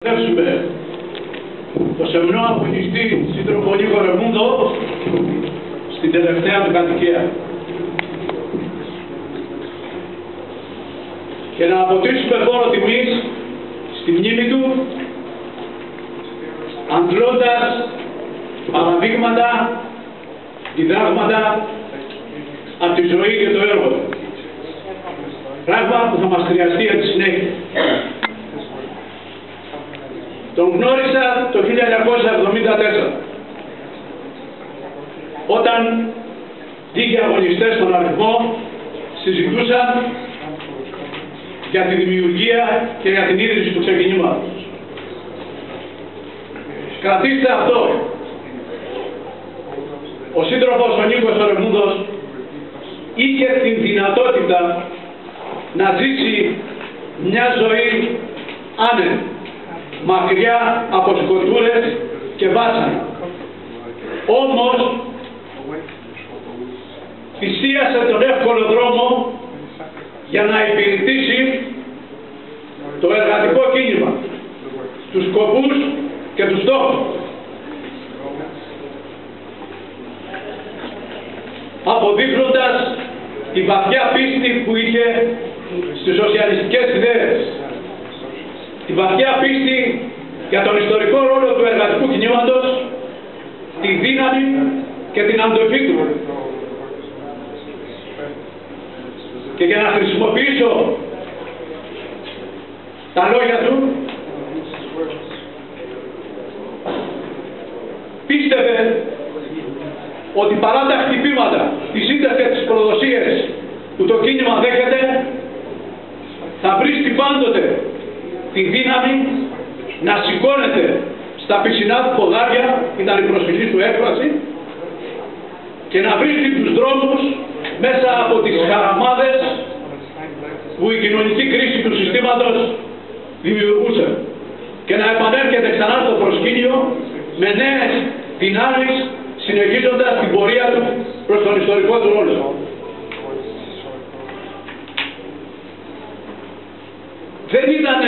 Ευχαριστούμε το σεμνό αγωνιστή σύντροφο Νίκο Ρεμούντο στην τελευταία του κατοικία και να αποτίσουμε φόρο τιμής στη μνήμη του αντλώντας παραδείγματα, διδάγματα από τη ζωή και το έργο του. Πράγμα που θα μας χρειαστεί για τη συνέχεια. Τον γνώρισα το 1974, όταν λίγοι αγωνιστές στον αριθμό συζητούσαν για τη δημιουργία και για την ίδρυση του ξεκινήματος. Κρατήστε αυτό. Ο σύντροφος ο Νίκος Ρεμούντος είχε την δυνατότητα να ζήσει μια ζωή άνετη, μακριά από σκοτούρες και βάσανα. Όμως θυσίασε τον εύκολο δρόμο για να υπηρετήσει το εργατικό κίνημα, τους σκοπούς και τους στόχους. Αποδείχνοντας τη βαθιά πίστη που είχε στις σοσιαλιστικές ιδέες, τη βαθιά πίστη για τον ιστορικό ρόλο του εργατικού κινήματος, τη δύναμη και την αντοχή του. Και για να χρησιμοποιήσω τα λόγια του, πίστευε ότι παρά τα χτυπήματα, τις ήττες και τις προδοσίες που το κίνημα δέχεται, θα βρίσκει πάντοτε τη δύναμη να σηκώνεται στα πισινά του ποδάρια, ήταν η προσφυλή του έκφραση, και να βρίσκει τους δρόμους μέσα από τις χαραμάδες που η κοινωνική κρίση του συστήματος δημιουργούσε και να επανέρχεται ξανά στο προσκήνιο με νέες δυνάμεις, συνεχίζοντας την πορεία του προς τον ιστορικό του ρόλο. Δεν ήταν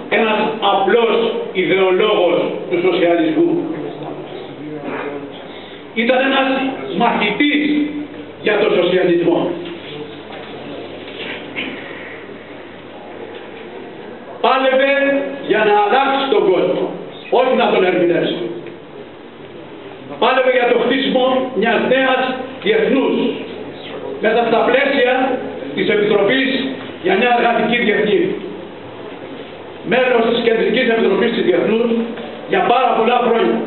ένας απλός ιδεολόγος του σοσιαλισμού. Ήταν ένας μαχητής για τον σοσιαλισμό. Πάλευε για να αλλάξει τον κόσμο, όχι να τον ερμηνεύσει. Πάλευε για το χτίσιμο μιας νέας διεθνούς, μέσα στα πλαίσια της Επιτροπής για μια εργατική διεθνή. Μέλος της Κεντρικής Επιτροπής της Διεθνούς για πάρα πολλά χρόνια.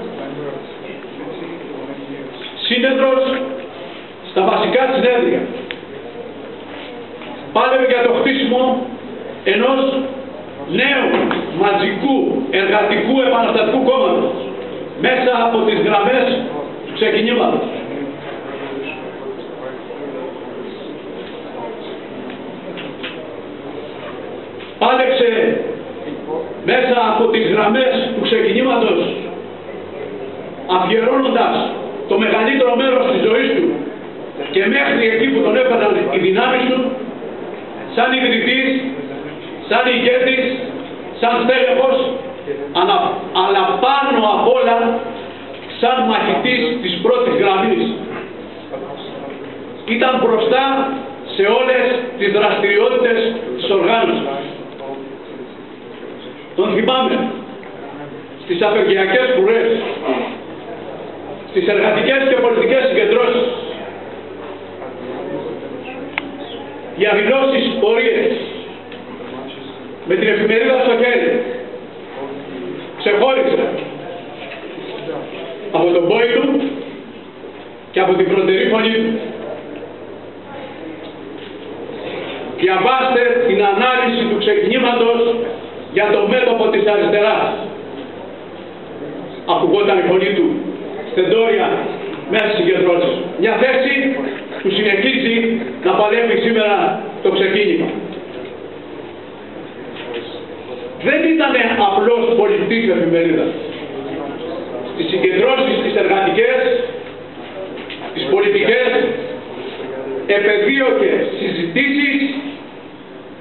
Σύνεδρος στα βασικά συνέδρια. Πάλευε για το χτίσιμο ενός νέου μαζικού εργατικού επαναστατικού κόμματος μέσα από τις γραμμές του ξεκινήματος. Πάλεψε μέσα από τις γραμμές του ξεκινήματος, αφιερώνοντας το μεγαλύτερο μέρος της ζωής του και μέχρι εκεί που τον έφεραν οι δυνάμεις του, σαν ιδρυτής, σαν ηγέτης, σαν στέλεχος, αλλά πάνω απ' όλα σαν μαχητής της πρώτης γραμμής. Ήταν μπροστά σε όλες τις δραστηριότητες της οργάνωσης. Τον θυμάμαι στις απεργιακές κουρές, στις εργατικές και πολιτικές συγκεντρώσεις, διαδηλώσεις, πορείες, με την εφημερίδα στο χέρι. Ξεχώρισε από τον πόη του και από την φροντερή φωνή του. Διαβάστε την ανάλυση του ξεκινήματος για το μέτωπο της αριστεράς. Ακουγόταν η φωνή του στεντόρια μέσα στις συγκεντρώσεις. Μια θέση που συνεχίζει να παλεύει σήμερα το ξεκίνημα. Δεν ήταν απλός πολιτής εφημερίδας. Στις συγκεντρώσεις, τις εργατικές, τις πολιτικές, επεδίωκε συζητήσεις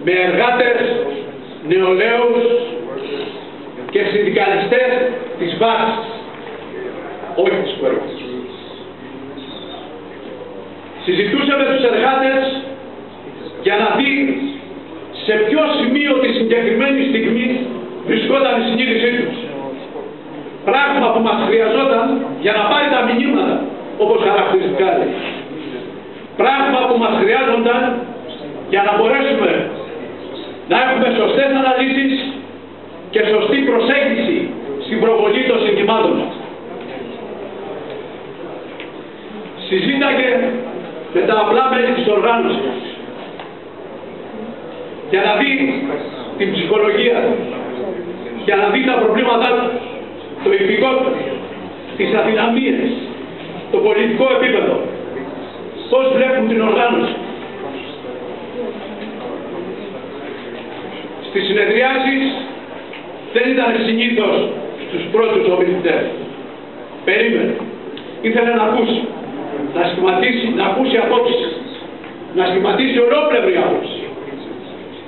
με εργάτες, νεολαίους και συνδικαλιστές της βάσης, όχι της κορυφής. Συζητούσε με τους εργάτες για να δει σε ποιο σημείο τη συγκεκριμένη στιγμή βρισκόταν η συνείδησή τους. Πράγμα που μας χρειαζόταν για να πάρει τα μηνύματα, όπως χαρακτηριστικά λέει. Πράγμα που μας χρειάζονταν για να μπορέσουμε να έχουμε σωστές αναλύσεις και σωστή προσέγγιση στην προβολή των συνθημάτων μας. Συζήταγε με τα απλά μέλη της οργάνωσης για να δει την ψυχολογία, για να δει τα προβλήματά τους, το ηθικό τους, τις αδυναμίες, το πολιτικό επίπεδο, πώς βλέπουν την οργάνωση. Στις συνεδριάσεις δεν ήταν συνήθως στους πρώτους ομιλητές. Περίμενε. Ήθελε να ακούσει, να σχηματίσει, να ακούσει απόψεις, να σχηματίσει ολόπλευρη άποψη.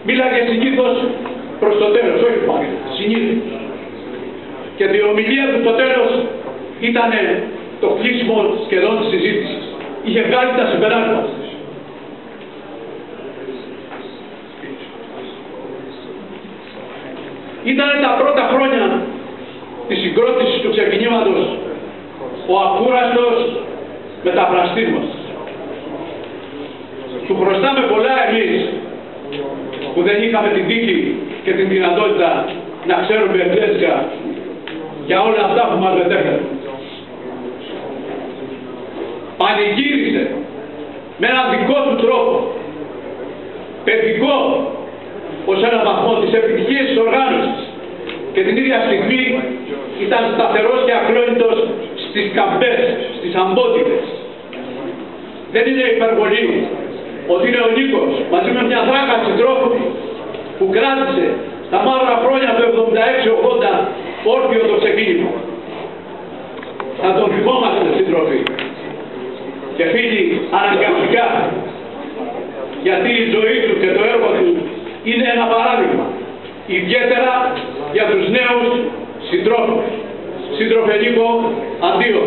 Μίλαγε συνήθως προς το τέλος, όχι πάλι, συνήθως. Και η ομιλία του στο τέλος ήταν το κλείσιμο σχεδόν της συζήτησης. Είχε βγάλει τα συμπεράσματα. Ήταν τα πρώτα χρόνια της συγκρότησης του ξεκινήματος ο ακούραστος μεταφραστής μας. Του χρωστάμε πολλά εμείς που δεν είχαμε την τύχη και την δυνατότητα να ξέρουμε εγγλέζικα για όλα αυτά που μας μετέφερε. Πανηγύρισε με έναν δικό του τρόπο, παιδικό ως έναν βαθμό, τις επιτυχίες της οργάνωσης, και την ίδια στιγμή ήταν σταθερός και ακλόνητος στις καμπές, στις αμπότιδες. Δεν είναι υπερβολή ότι είναι ο Νίκος μαζί με μια δράκα συντρόφου που κράτησε στα μαύρα χρόνια του 76-80 όρθιο το ξεκίνημα. Θα τον θυμόμαστε, συντροφοί και φίλοι, αναγκαστικά, γιατί η ζωή του και το έργο του είναι ένα παράδειγμα, ιδιαίτερα για τους νέους συντρόφους. Σύντροφε Νίκο, αντίο.